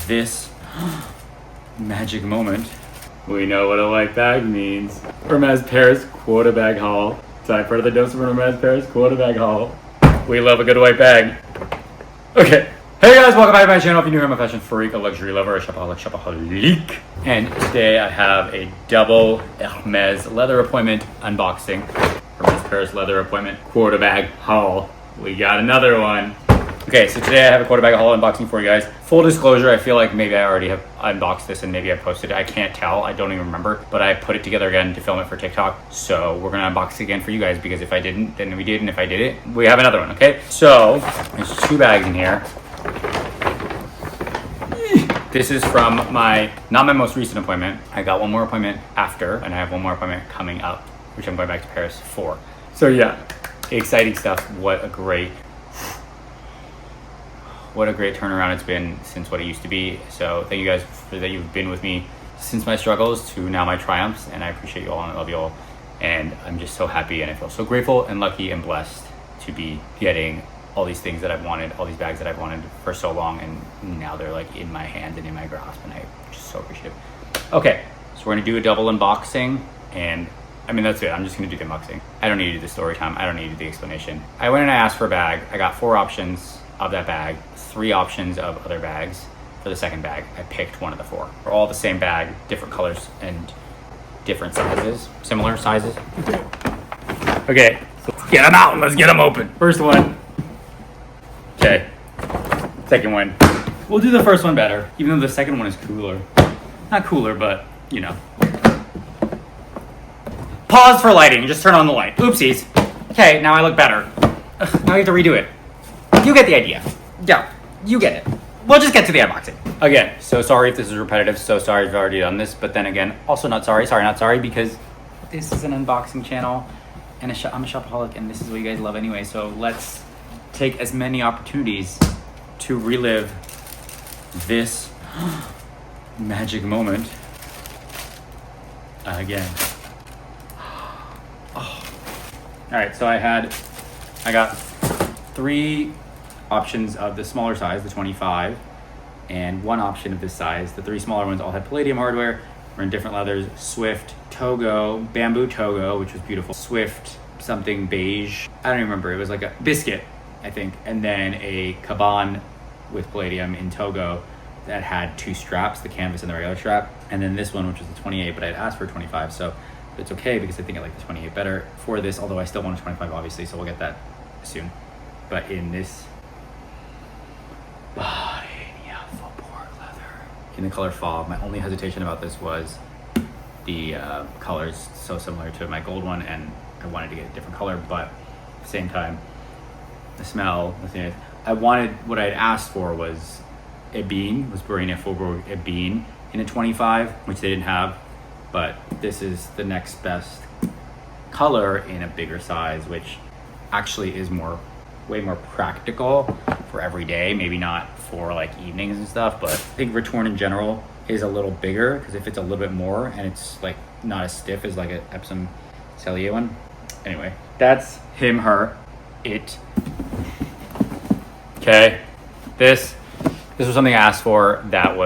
this magic moment. We know what a white bag means. Hermès Paris Quota bag haul. Time for the dose of Hermès Paris Quota bag haul. We love a good white bag. Okay. Hey guys, welcome back to my channel. If you're new here, I'm a fashion freak, a luxury lover, a shopaholic, shopaholique. And today I have a double Hermes leather appointment unboxing. Hermès Paris leather appointment Quota bag haul. We got another one. Okay, so today I have a Quota bag haul unboxing for you guys. Full disclosure, I feel like maybe I already have unboxed this and maybe I posted it. I can't tell, I don't even remember. But I put it together again to film it for TikTok. So we're gonna unbox it again for you guys because if I didn't, then we did. And if I did it, we have another one, okay? So, there's two bags in here. This is from not my most recent appointment. I got one more appointment after, and I have one more appointment coming up, which I'm going back to Paris for. So yeah, exciting stuff. What a great turnaround it's been since what it used to be. So thank you guys for that you've been with me since my struggles to now my triumphs, and I appreciate you all and I love you all. And I'm just so happy and I feel so grateful and lucky and blessed to be getting all these things that I've wanted, all these bags that I've wanted for so long, and now they're like in my hand and in my grasp, and I'm just so appreciative. Okay, so we're gonna do a double unboxing, and I mean, that's it. I'm just gonna do the unboxing. I don't need to do the story time. I don't need to do the explanation. I went and I asked for a bag. I got 4 options of that bag, 3 options of other bags. For the second bag, I picked one of the 4. They're all the same bag, different colors and different sizes, similar sizes. Okay, so let's get them out and let's get them open. First one. Okay, second one. We'll do the first one better, even though the second one is cooler. Not cooler, but you know. Pause for lighting, just turn on the light. Oopsies. Okay, now I look better. Ugh, now I have to redo it. You get the idea. Yeah, you get it. We'll just get to the unboxing. Again, so sorry if this is repetitive, so sorry if I've already done this, but then again, also not sorry, not sorry, because this is an unboxing channel, and I'm a shopaholic, and this is what you guys love anyway, so let's take as many opportunities to relive this magic moment again. Oh. All right, so I got 3 options of the smaller size, the 25, and 1 option of this size. The 3 smaller ones all had palladium hardware. Were in different leathers: Swift, Togo, bamboo Togo, which was beautiful. Swift, something beige. I don't even remember. It was like a biscuit, I think, and then a caban with palladium in Togo that had 2 straps, the canvas and the regular strap, and then this one, which was the 28, but I had asked for a 25, so it's okay because I think I like the 28 better for this, although I still want a 25 obviously, so we'll get that soon. But in this full pork leather, in the color Fauve. My only hesitation about this was the colors so similar to my gold one, and I wanted to get a different color, but at the same time, the smell, the thing is, what I had asked for was a bean, was Barina Faubourg a bean in a 25, which they didn't have, but this is the next best color in a bigger size, which actually is way more practical for every day, maybe not for like evenings and stuff, but I think return in general is a little bigger because if it's a little bit more and it's like not as stiff as like an Epsom Cellier one. Anyway, that's him, her, it. Okay, this was something I asked for that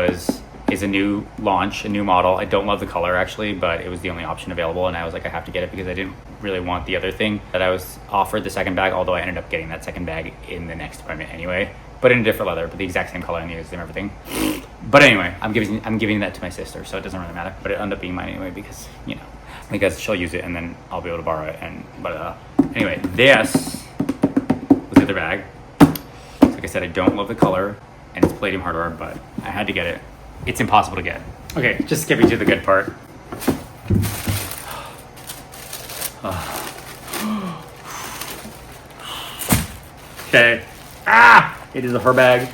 is a new launch, a new model. I don't love the color actually, but it was the only option available, and I was like, I have to get it because I didn't really want the other thing that I was offered, the second bag, although I ended up getting that second bag in the next appointment anyway, but in a different leather, but the exact same color and the same everything. But anyway, I'm giving that to my sister, so it doesn't really matter, but it ended up being mine anyway because, you know, because she'll use it and then I'll be able to borrow it and blah, blah, blah. Anyway, this was the other bag. Like I said, I don't love the color and it's palladium hardware, but I had to get it. It's impossible to get. Okay, just skipping to the good part. Okay. It is a Herbag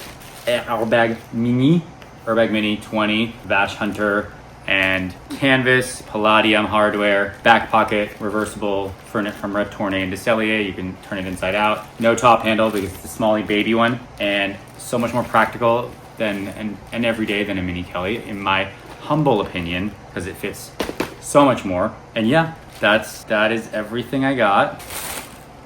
Mini 20 Vash Hunter and canvas, palladium hardware, back pocket, reversible from Red Tournay into Cellier. You can turn it inside out. No top handle because it's a smally baby one, and so much more practical than and everyday than a Mini Kelly, in my humble opinion, because it fits so much more. And yeah, that is everything I got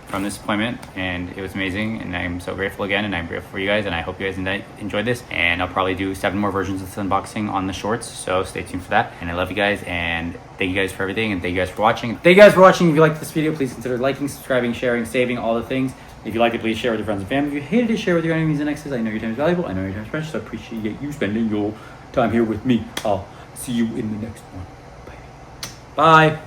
from this appointment, and it was amazing, and I'm so grateful again, and I'm grateful for you guys, and I hope you guys enjoyed this, and I'll probably do 7 more versions of this unboxing on the shorts, so stay tuned for that. And I love you guys, and thank you guys for everything, and thank you guys for watching. Thank you guys for watching. If you liked this video, please consider liking, subscribing, sharing, saving, all the things. If you liked it, please share with your friends and family. If you hated it, share with your enemies and exes. I know your time is valuable. I know your time is precious. I appreciate you spending your time here with me. I'll see you in the next one. Bye. Bye.